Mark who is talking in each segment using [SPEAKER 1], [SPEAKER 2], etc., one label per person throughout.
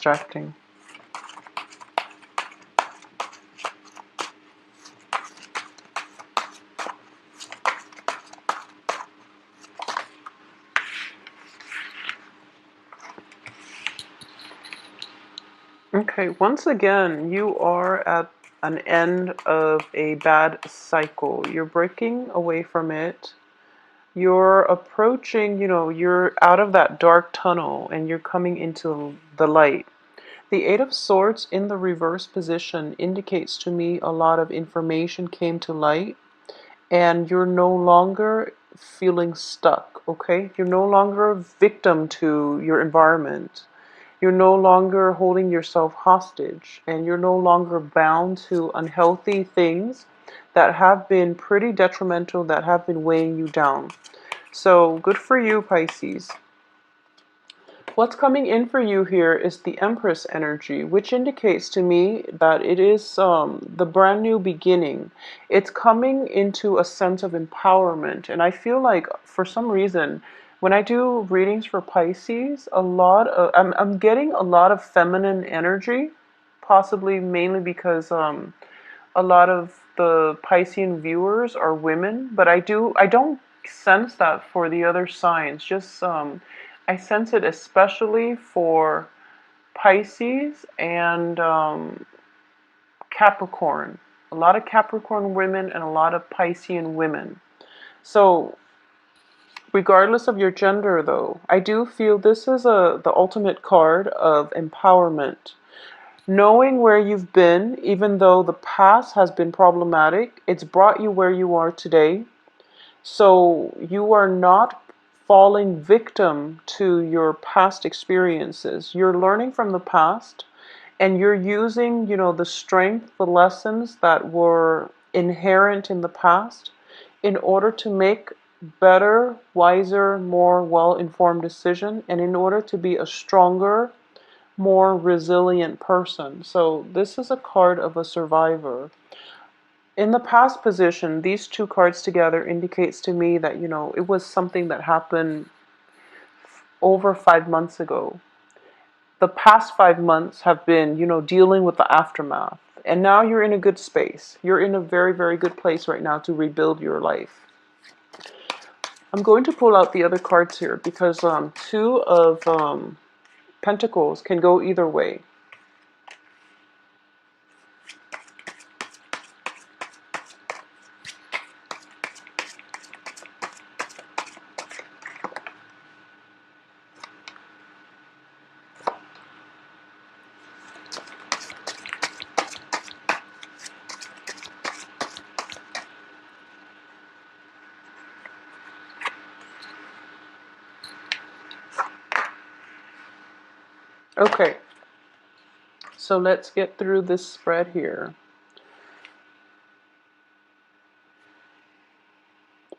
[SPEAKER 1] distracting. Okay, once again, you are at an end of a bad cycle. You're breaking away from it. You're approaching, you're out of that dark tunnel and you're coming into the light. The Eight of Swords in the reverse position indicates to me a lot of information came to light and you're no longer feeling stuck, okay? You're no longer a victim to your environment. You're no longer holding yourself hostage, and you're no longer bound to unhealthy things that have been pretty detrimental, that have been weighing you down. So good for you, Pisces. What's coming in for you here is the Empress energy, which indicates to me that it is the brand new beginning. It's coming into a sense of empowerment. And I feel like for some reason, when I do readings for Pisces, I'm getting a lot of feminine energy, possibly mainly because a lot of the Piscean viewers are women, but I don't sense that for the other signs. Just I sense it especially for Pisces and Capricorn. A lot of Capricorn women and a lot of Piscean women. So regardless of your gender, though, I do feel this is the ultimate card of empowerment. Knowing where you've been, even though the past has been problematic, it's brought you where you are today. So you are not falling victim to your past experiences. You're learning from the past and you're using, the strength, the lessons that were inherent in the past in order to make better, wiser, more well-informed decision and in order to be a stronger, more resilient person. So this is a card of a survivor. In the past position, these two cards together indicates to me that, it was something that happened over 5 months ago. The past 5 months have been, dealing with the aftermath. And now you're in a good space. You're in a very, very good place right now to rebuild your life. I'm going to pull out the other cards here because two of Pentacles can go either way. Okay, so let's get through this spread here.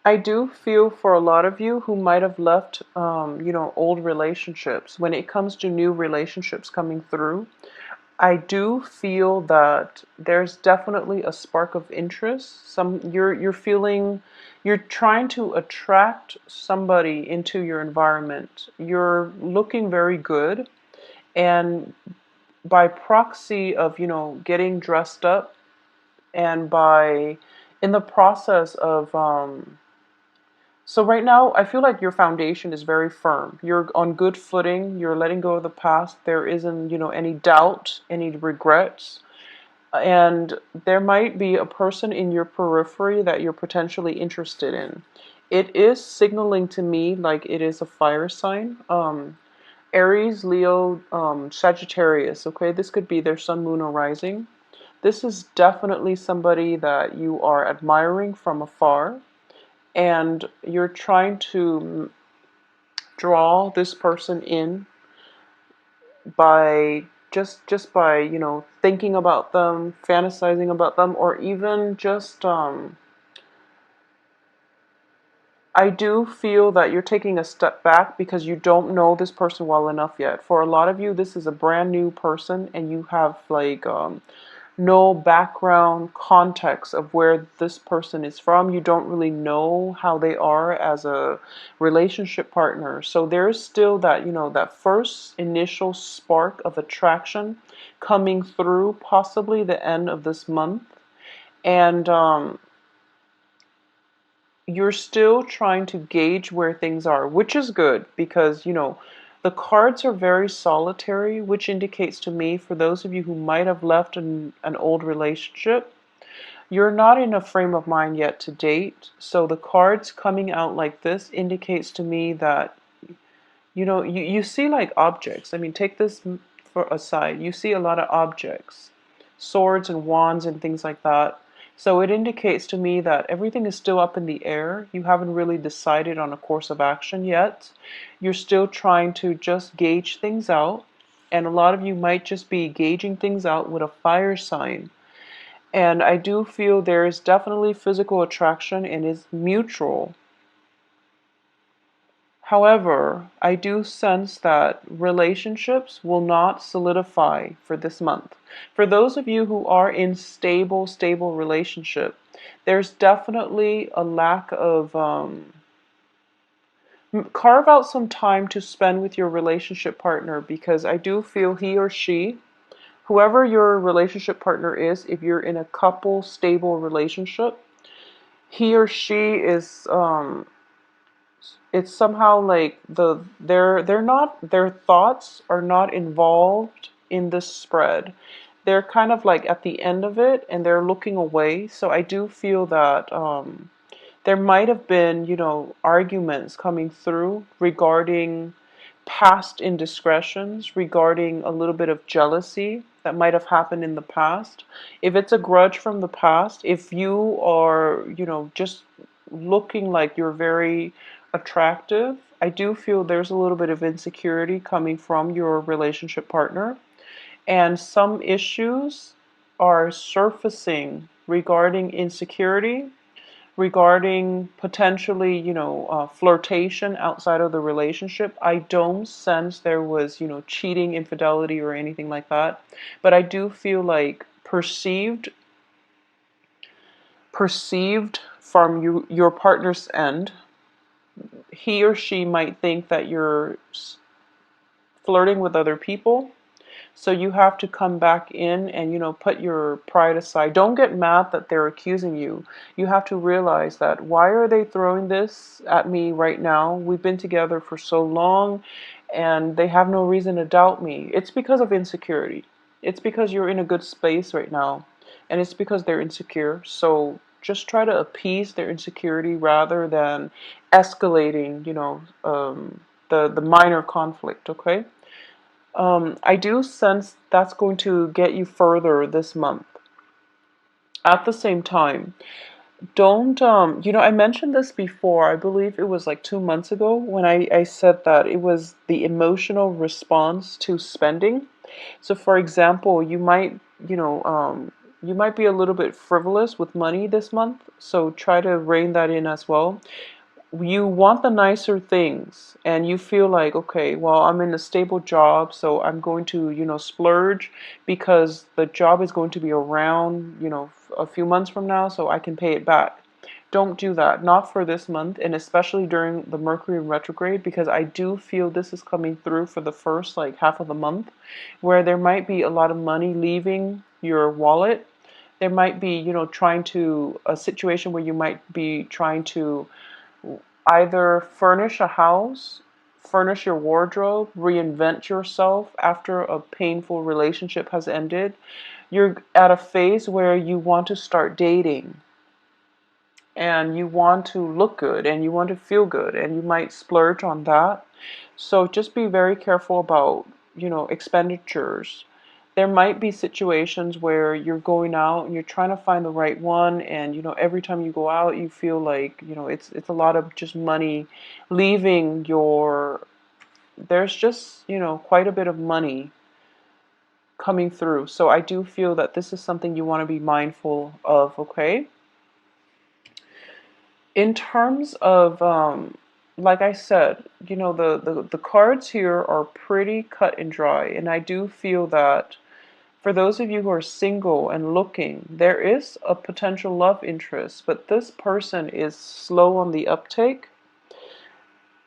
[SPEAKER 1] I do feel for a lot of you who might have left, old relationships. When it comes to new relationships coming through, I do feel that there's definitely a spark of interest. You're trying to attract somebody into your environment. You're looking very good, and by proxy of, getting dressed up, and by in the process of so right now, I feel like your foundation is very firm. You're on good footing. You're letting go of the past. There isn't, any doubt, any regrets. And there might be a person in your periphery that you're potentially interested in. It is signaling to me like it is a fire sign. Aries, Leo, Sagittarius, okay? This could be their sun, moon, or rising. This is definitely somebody that you are admiring from afar and you're trying to draw this person in by just by thinking about them, fantasizing about them, or even just I do feel that you're taking a step back because you don't know this person well enough yet. For a lot of you, this is a brand new person and you have like no background context of where this person is from. You don't really know how they are as a relationship partner. So there's still that, that first initial spark of attraction coming through, possibly the end of this month. And you're still trying to gauge where things are, which is good because, the cards are very solitary, which indicates to me, for those of you who might have left an old relationship, you're not in a frame of mind yet to date. So the cards coming out like this indicates to me that, you see like objects. I mean, take this for aside. You see a lot of objects, swords and wands and things like that. So it indicates to me that everything is still up in the air. You haven't really decided on a course of action yet. You're still trying to just gauge things out. And a lot of you might just be gauging things out with a fire sign. And I do feel there is definitely physical attraction and is mutual. However, I do sense that relationships will not solidify for this month. For those of you who are in stable relationship, there's definitely a lack of, carve out some time to spend with your relationship partner, because I do feel he or she, whoever your relationship partner is, if you're in a couple stable relationship, he or she is, it's somehow like they're not, their thoughts are not involved in this spread. They're kind of like at the end of it and they're looking away. So I do feel that there might have been, arguments coming through regarding past indiscretions, regarding a little bit of jealousy that might have happened in the past. If it's a grudge from the past, if you are, just looking like you're very attractive, I do feel there's a little bit of insecurity coming from your relationship partner. And some issues are surfacing regarding insecurity, regarding potentially, flirtation outside of the relationship. I don't sense there was, cheating, infidelity, or anything like that. But I do feel like perceived from your partner's end, he or she might think that you're flirting with other people. So you have to come back in and, put your pride aside. Don't get mad that they're accusing you. You have to realize that, why are they throwing this at me right now? We've been together for so long and they have no reason to doubt me. It's because of insecurity. It's because you're in a good space right now, and it's because they're insecure. So just try to appease their insecurity rather than escalating, the minor conflict, okay? I do sense that's going to get you further this month. At the same time, don't, I mentioned this before. I believe it was like 2 months ago when I said that it was the emotional response to spending. So, for example, you might be a little bit frivolous with money this month. So try to rein that in as well. You want the nicer things and you feel like, okay, well, I'm in a stable job, so I'm going to, splurge because the job is going to be around, a few months from now, so I can pay it back. Don't do that, not for this month, and especially during the Mercury retrograde, because I do feel this is coming through for the first like half of the month, where there might be a lot of money leaving your wallet. There might be, trying to, a situation where you might be trying to either furnish a house, furnish your wardrobe, reinvent yourself after a painful relationship has ended. You're at a phase where you want to start dating and you want to look good and you want to feel good and you might splurge on that. So just be very careful about, expenditures. There might be situations where you're going out and you're trying to find the right one, and every time you go out you feel like, it's a lot of just money leaving your, there's just, quite a bit of money coming through. So I do feel that this is something you want to be mindful of, okay? In terms of, like I said, the cards here are pretty cut and dry, and I do feel that For those of you who are single and looking, there is a potential love interest, but this person is slow on the uptake.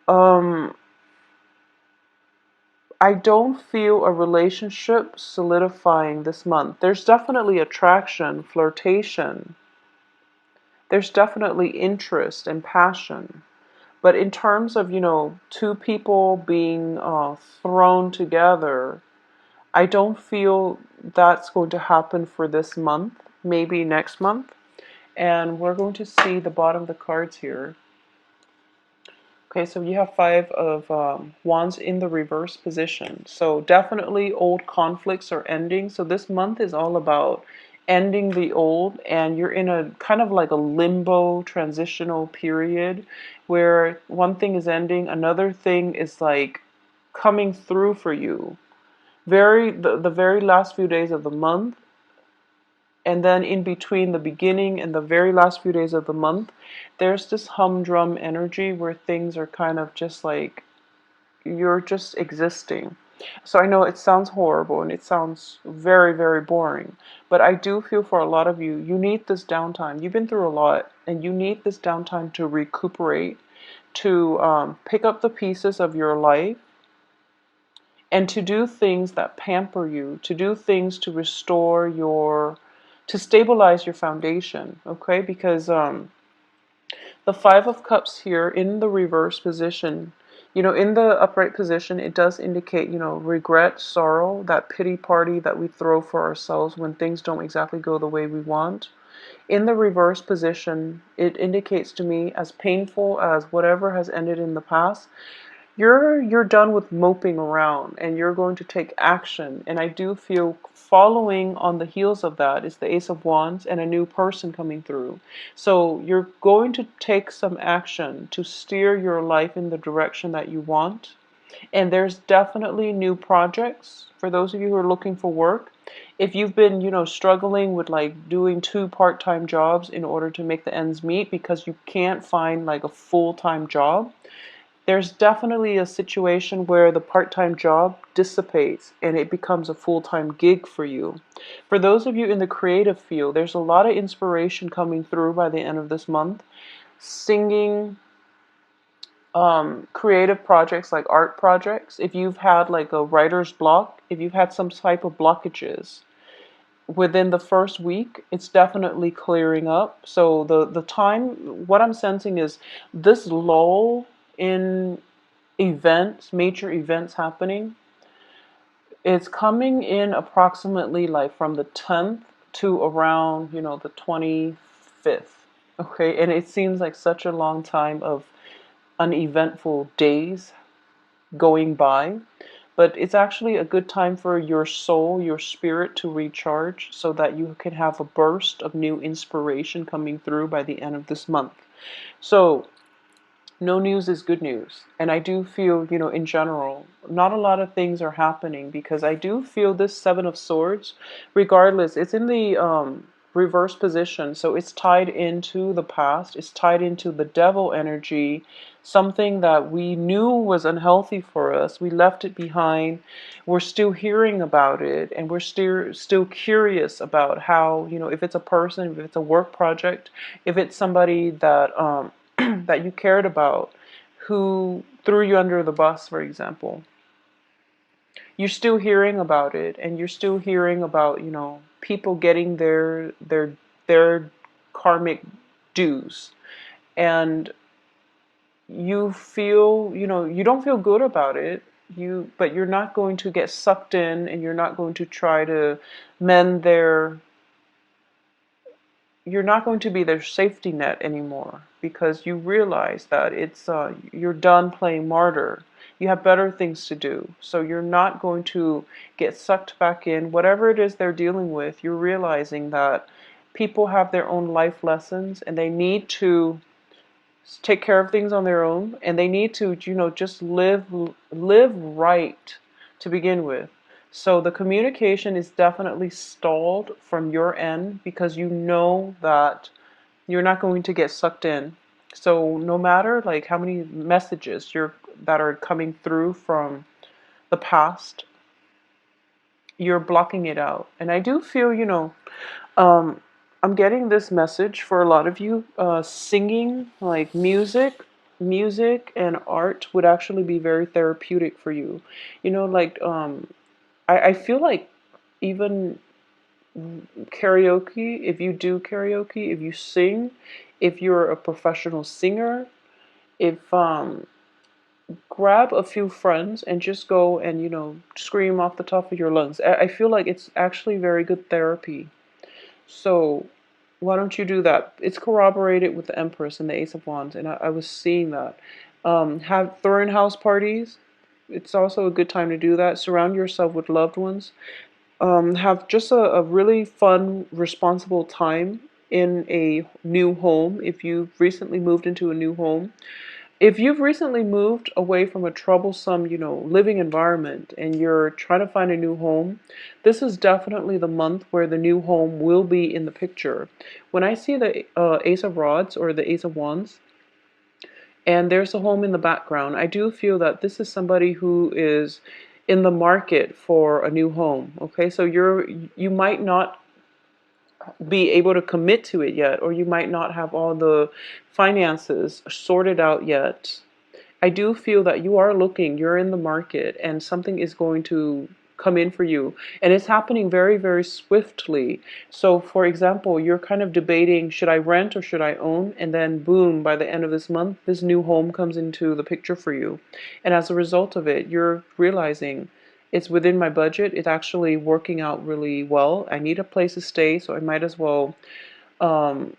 [SPEAKER 1] I don't feel a relationship solidifying this month. There's definitely attraction, flirtation. There's definitely interest and passion. But in terms of, two people being thrown together, I don't feel that's going to happen for this month, maybe next month. And we're going to see the bottom of the cards here. Okay, so you have Five of Wands in the reverse position. So definitely old conflicts are ending. So this month is all about ending the old, and you're in a kind of like a limbo transitional period where one thing is ending, another thing is like coming through for you. The very last few days of the month, and then in between the beginning and the very last few days of the month, there's this humdrum energy where things are kind of just like you're just existing. So I know it sounds horrible and it sounds very, very boring, but I do feel for a lot of you, you need this downtime. You've been through a lot and you need this downtime to recuperate, to pick up the pieces of your life and to do things that pamper you, to do things to restore to stabilize your foundation, okay? Because the Five of Cups here in the reverse position, in the upright position, it does indicate, regret, sorrow, that pity party that we throw for ourselves when things don't exactly go the way we want. In the reverse position, it indicates to me, as painful as whatever has ended in the past, you're done with moping around and you're going to take action. And I do feel following on the heels of that is the Ace of Wands and a new person coming through. So you're going to take some action to steer your life in the direction that you want. And there's definitely new projects for those of you who are looking for work. If you've been, struggling with like doing two part-time jobs in order to make the ends meet because you can't find like a full-time job, there's definitely a situation where the part-time job dissipates and it becomes a full-time gig for you. For those of you in the creative field, there's a lot of inspiration coming through by the end of this month. Singing, creative projects like art projects. If you've had like a writer's block, if you've had some type of blockages, within the first week, it's definitely clearing up. So the time, what I'm sensing is this lull in events, major events happening, it's coming in approximately like from the 10th to around, the 25th. Okay, and it seems like such a long time of uneventful days going by, but it's actually a good time for your soul, your spirit to recharge so that you can have a burst of new inspiration coming through by the end of this month. So no news is good news. And I do feel, in general, not a lot of things are happening because I do feel this Seven of Swords, regardless, it's in the reverse position. So it's tied into the past. It's tied into the devil energy, something that we knew was unhealthy for us. We left it behind. We're still hearing about it and we're still curious about how, if it's a person, if it's a work project, if it's somebody that that you cared about who threw you under the bus, for example. You're still hearing about it, and you're still hearing about, people getting their karmic dues. And you feel, you don't feel good about it. But you're not going to get sucked in, and you're not going to try to mend their you're not going to be their safety net anymore because you realize that it's you're done playing martyr. You have better things to do. So you're not going to get sucked back in. Whatever it is they're dealing with, you're realizing that people have their own life lessons and they need to take care of things on their own, and they need to, just live right to begin with. So the communication is definitely stalled from your end because you know that you're not going to get sucked in. So no matter like how many messages that are coming through from the past, you're blocking it out. And I do feel, um, I'm getting this message for a lot of you. Singing, like music and art would actually be very therapeutic for you. Like I feel like even karaoke, if you do karaoke, if you sing, if you're a professional singer, if grab a few friends and just go and scream off the top of your lungs. I feel like it's actually very good therapy. So why don't you do that? It's corroborated with the Empress and the Ace of Wands, and I was seeing that. Have throwing house parties. It's also a good time to do that. Surround yourself with loved ones. Have just a really fun, responsible time in a new home. If you've recently moved into a new home, if you've recently moved away from a troublesome, living environment and you're trying to find a new home, this is definitely the month where the new home will be in the picture. When I see the Ace of Rods or the Ace of Wands, and there's a home in the background, I do feel that this is somebody who is in the market for a new home. Okay, so you might not be able to commit to it yet, or you might not have all the finances sorted out yet. I do feel that you are looking, you're in the market, and something is going to come in for you. And it's happening very, very swiftly. So, for example, you're kind of debating, should I rent or should I own? And then, boom, by the end of this month, this new home comes into the picture for you. And as a result of it, you're realizing it's within my budget. It's actually working out really well. I need a place to stay, so I might as well um,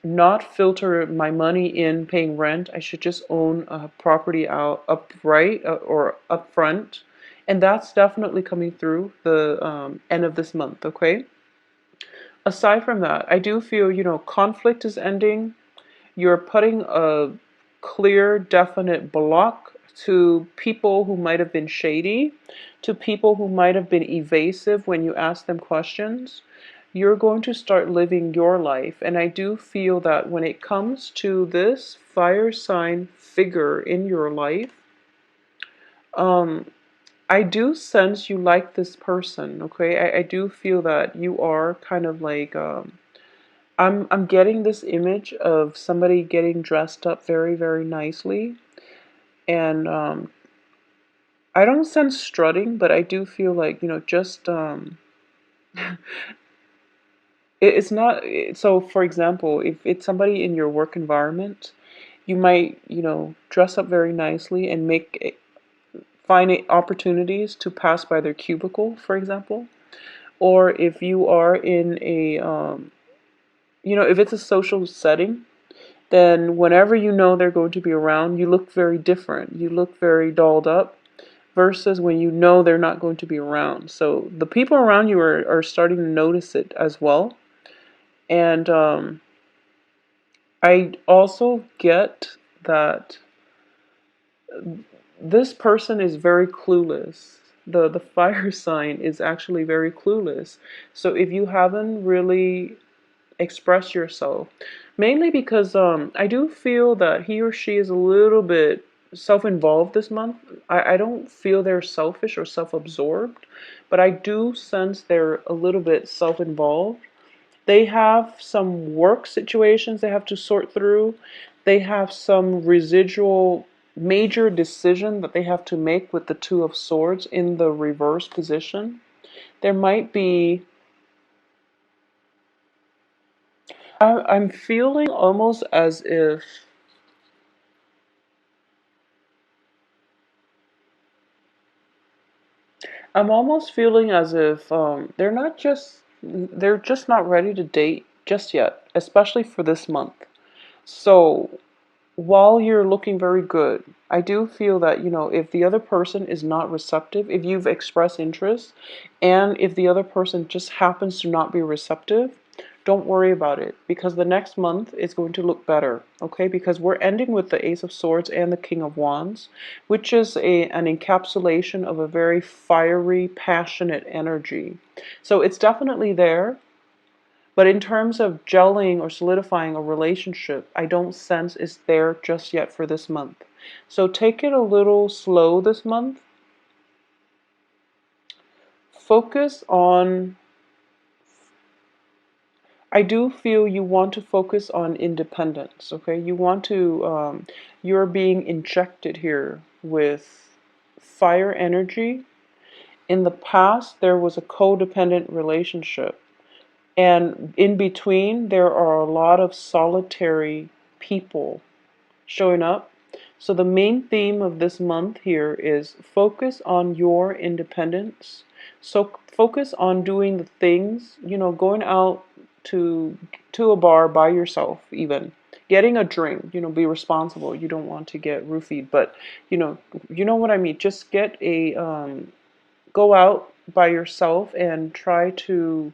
[SPEAKER 1] not filter my money in paying rent. I should just own a property out upright or upfront. And that's definitely coming through the end of this month, okay? Aside from that, I do feel, conflict is ending. You're putting a clear, definite block to people who might have been shady, to people who might have been evasive when you ask them questions. You're going to start living your life. And I do feel that when it comes to this fire sign figure in your life, um, I do sense you like this person, okay? I do feel that you are kind of like I'm getting this image of somebody getting dressed up very, very nicely. And I don't sense strutting, but I do feel like, just it's not. So, for example, if it's somebody in your work environment, you might, dress up very nicely and find opportunities to pass by their cubicle, for example. Or if you are in a, if it's a social setting, then whenever you know they're going to be around, you look very different. You look very dolled up versus when you know they're not going to be around. So the people around you are starting to notice it as well. And I also get that this person is very clueless. The fire sign is actually very clueless. So if you haven't really expressed yourself, mainly because I do feel that he or she is a little bit self-involved this month. I don't feel they're selfish or self-absorbed, but I do sense they're a little bit self-involved. They have some work situations they have to sort through. They have some residual major decision that they have to make with the Two of Swords in the reverse position. There might be, I'm feeling almost as if, I'm almost feeling as if they're just not ready to date just yet, especially for this month. So while you're looking very good, I do feel that, if the other person is not receptive, if you've expressed interest, and if the other person just happens to not be receptive, don't worry about it because the next month is going to look better, okay? Because we're ending with the Ace of Swords and the King of Wands, which is an encapsulation of a very fiery, passionate energy. So it's definitely there. But in terms of gelling or solidifying a relationship, I don't sense it's there just yet for this month. So take it a little slow this month. focus on, I do feel you want to focus on independence, okay? You want to, you're being injected here with fire energy. In the past, there was a codependent relationship. And in between, there are a lot of solitary people showing up. So the main theme of this month here is focus on your independence. So focus on doing the things, going out to a bar by yourself, even getting a drink, be responsible. You don't want to get roofied, but you know what I mean. Just get a go out by yourself and try to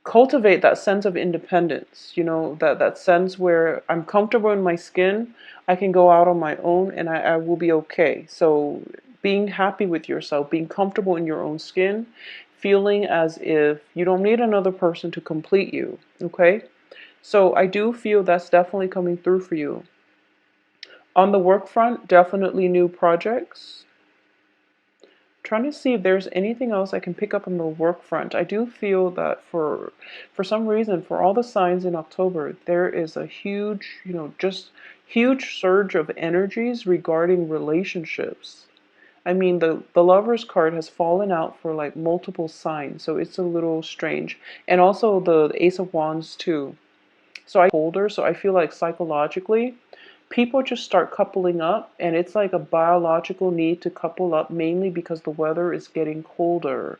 [SPEAKER 1] cultivate that sense of independence, that sense where I'm comfortable in my skin, I can go out on my own and I will be okay. So being happy with yourself, being comfortable in your own skin, feeling as if you don't need another person to complete you, okay? So I do feel that's definitely coming through for you. On the work front, definitely new projects. Trying to see if there's anything else I can pick up on the work front. I do feel that for some reason, for all the signs in October, there is a huge, just huge surge of energies regarding relationships. I mean, the Lover's card has fallen out for like multiple signs, so it's a little strange. And also the Ace of Wands too. So I older, so I feel like psychologically people just start coupling up, and it's like a biological need to couple up, mainly because the weather is getting colder.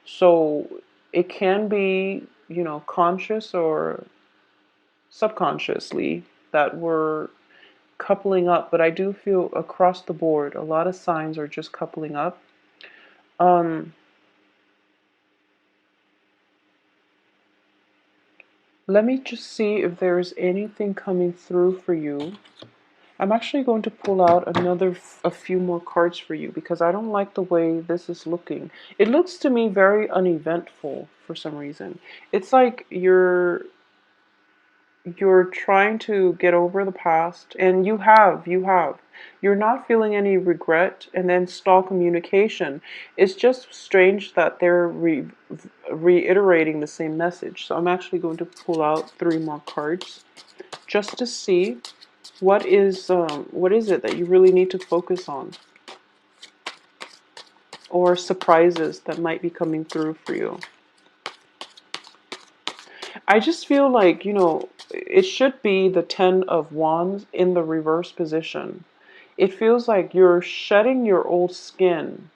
[SPEAKER 1] So it can be, conscious or subconsciously that we're coupling up, but I do feel across the board a lot of signs are just coupling up. um Let me just see if there's anything coming through for you. I'm actually going to pull out a few more cards for you because I don't like the way this is looking. It looks to me very uneventful for some reason. It's like you're trying to get over the past, and you have. You're not feeling any regret, and then stall communication. It's just strange that they're reiterating the same message. So I'm actually going to pull out three more cards just to see what is it that you really need to focus on, or surprises that might be coming through for you. I just feel like, it should be the Ten of Wands in the reverse position. It feels like you're shedding your old skin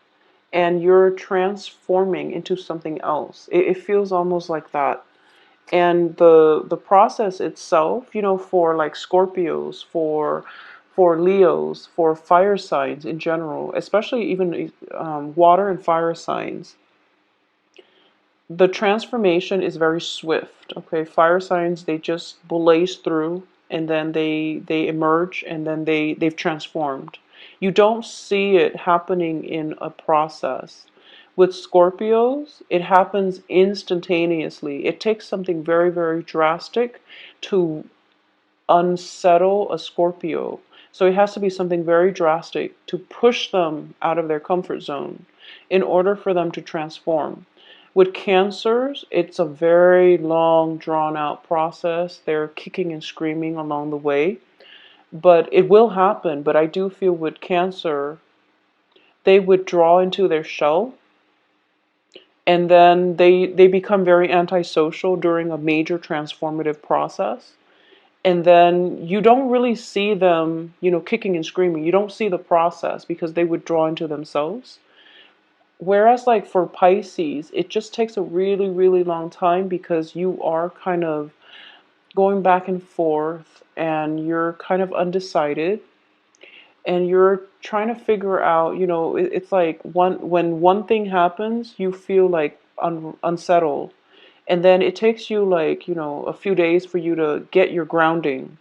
[SPEAKER 1] and you're transforming into something else. It feels almost like that. And the process itself, for like Scorpios, for Leos, for fire signs in general, especially even water and fire signs, the transformation is very swift. Okay, fire signs, they just blaze through, and then they emerge, and then they've transformed. You don't see it happening in a process. With Scorpios, it happens instantaneously. It takes something very, very drastic to unsettle a Scorpio. So it has to be something very drastic to push them out of their comfort zone in order for them to transform. With Cancers, it's a very long, drawn out process. They're kicking and screaming along the way, but it will happen. But I do feel with Cancer, they withdraw into their shell, and then they become very antisocial during a major transformative process. And then you don't really see them, kicking and screaming. You don't see the process because they withdraw into themselves. Whereas, like for Pisces, it just takes a really, really long time because you are kind of going back and forth, and you're kind of undecided, and you're trying to figure out, it's like when one thing happens, you feel like unsettled. And then it takes you like, a few days for you to get your grounding.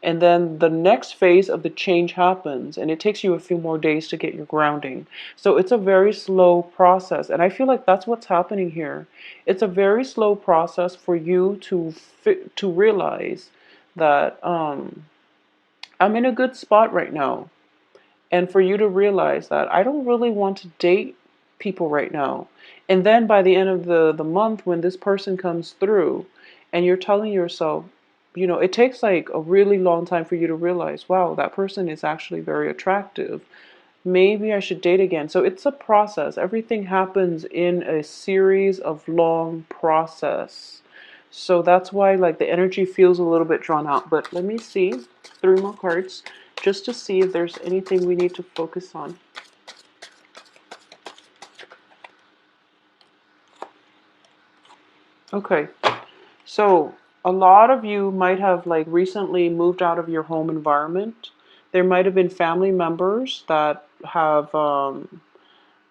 [SPEAKER 1] And then the next phase of the change happens, and it takes you a few more days to get your grounding. So it's a very slow process. And I feel like that's what's happening here. It's a very slow process for you to realize that I'm in a good spot right now. And for you to realize that I don't really want to date people right now. And then by the end of the month, when this person comes through and you're telling yourself, it takes like a really long time for you to realize, wow, that person is actually very attractive. Maybe I should date again. So it's a process. Everything happens in a series of long process. So that's why like the energy feels a little bit drawn out. But let me see 3 more cards just to see if there's anything we need to focus on. Okay. So a lot of you might have like recently moved out of your home environment. There might have been family members that have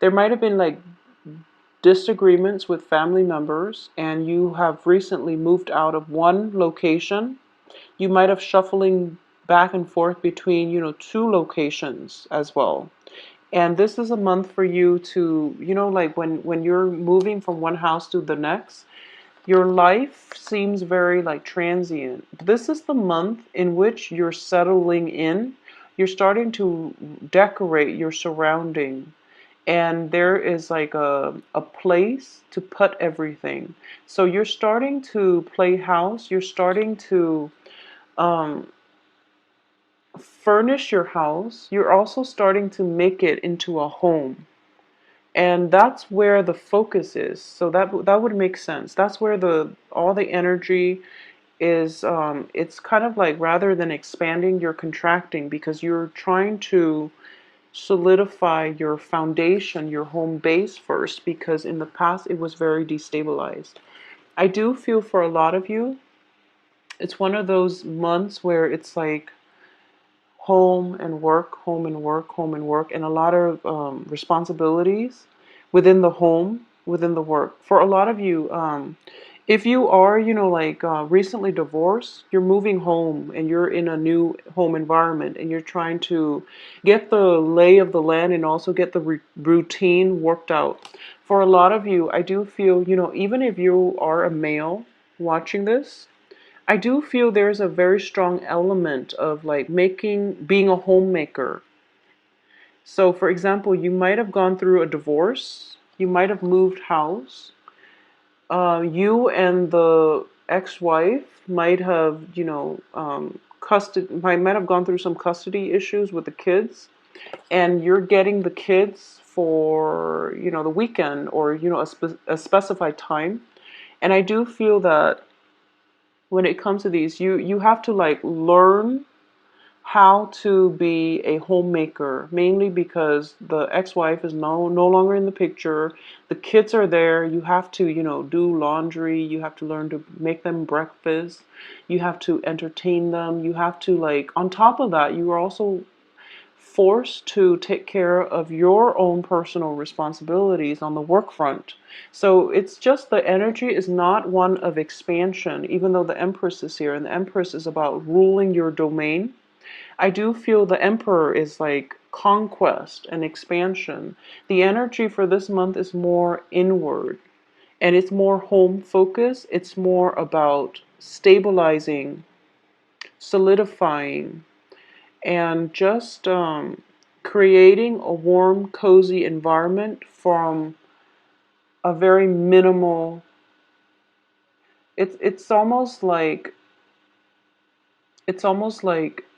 [SPEAKER 1] there might have been like disagreements with family members, and you have recently moved out of one location. You might have shuffling back and forth between, 2 locations as well. And this is a month for you to, like when you're moving from one house to the next, your life seems very like transient. This is the month in which you're settling in. You're starting to decorate your surrounding, and there is like a place to put everything. So you're starting to play house. You're starting to um, furnish your house. You're also starting to make it into a home. And that's where the focus is. So that would make sense. That's where the all the energy is. It's kind of like, rather than expanding, you're contracting, because you're trying to solidify your foundation, your home base first, because in the past it was very destabilized. I do feel for a lot of you, it's one of those months where it's like home and work, home and work, home and work, and a lot of responsibilities within the home, within the work. For a lot of you, if you are, like recently divorced, you're moving home and you're in a new home environment, and you're trying to get the lay of the land and also get the routine worked out. For a lot of you, I do feel, even if you are a male watching this, I do feel there's a very strong element of like being a homemaker. So, for example, you might have gone through a divorce, you might have moved house, you and the ex-wife might have, might have gone through some custody issues with the kids, and you're getting the kids for, the weekend, or, a specified time. And I do feel that when it comes to these, you have to like learn how to be a homemaker, mainly because the ex-wife is no longer in the picture. The kids are there. You have to, do laundry. You have to learn to make them breakfast. You have to entertain them. You have to, like, on top of that, you are also forced to take care of your own personal responsibilities on the work front. So it's just, the energy is not one of expansion, even though the Empress is here, and the Empress is about ruling your domain. I do feel the Emperor is like conquest and expansion. The energy for this month is more inward, and it's more home focused. It's more about stabilizing, solidifying, and just creating a warm, cozy environment from a very minimal. It's almost like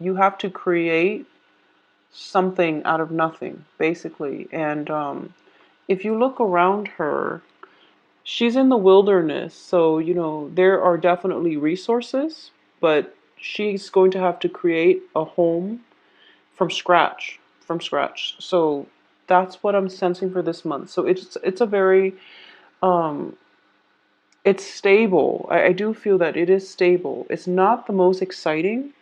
[SPEAKER 1] you have to create something out of nothing, basically. And if you look around her, she's in the wilderness, so there are definitely resources, but she's going to have to create a home from scratch, from scratch. So that's what I'm sensing for this month. So it's a very um it's stable. I do feel that it is stable. It's not the most exciting,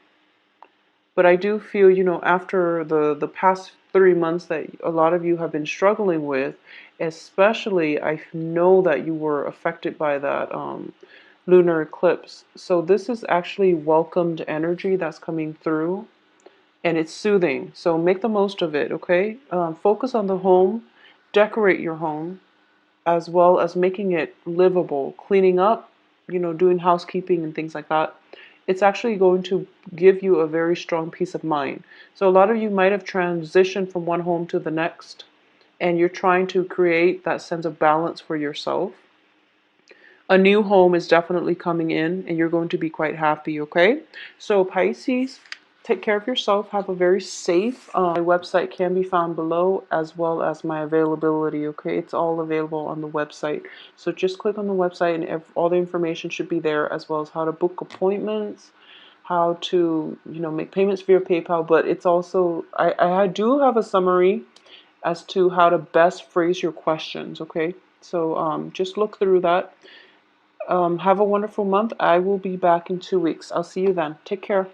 [SPEAKER 1] but I do feel, after the past 3 months that a lot of you have been struggling with, especially, I know that you were affected by that lunar eclipse. So this is actually welcomed energy that's coming through, and it's soothing. So make the most of it, okay? Focus on the home, decorate your home, as well as making it livable, cleaning up, doing housekeeping and things like that. It's actually going to give you a very strong peace of mind. So a lot of you might have transitioned from one home to the next, and you're trying to create that sense of balance for yourself. A new home is definitely coming in and you're going to be quite happy, okay? So Pisces, take care of yourself. Have a very safe, my website can be found below, as well as my availability, okay? It's all available on the website. So just click on the website and all the information should be there, as well as how to book appointments, how to, make payments via PayPal. But it's also, I do have a summary as to how to best phrase your questions, okay? So just look through that. Have a wonderful month. I will be back in 2 weeks. I'll see you then. Take care.